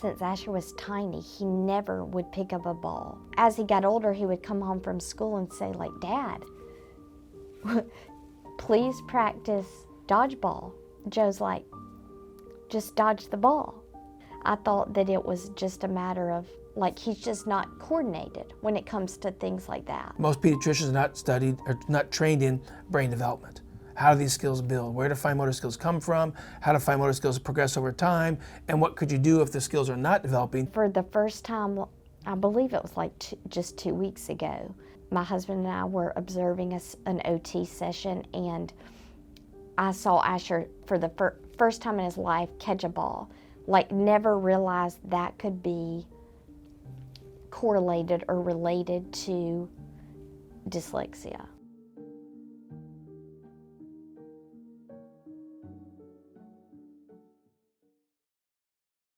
Since Asher was tiny, he never would pick up a ball. As he got older, he would come home from school and say, like, Dad, please practice dodgeball. Joe's like, just dodge the ball. I thought that it was just a matter of, like, he's just not coordinated when it comes to things like that. Most pediatricians are not studied or not trained in brain development. How do these skills build? Where do fine motor skills come from? How do fine motor skills progress over time? And what could you do if the skills are not developing? For the first time, I believe it was like just 2 weeks ago, my husband and I were observing an OT session, and I saw Asher for the first time in his life catch a ball. Like, never realized that could be correlated or related to dyslexia.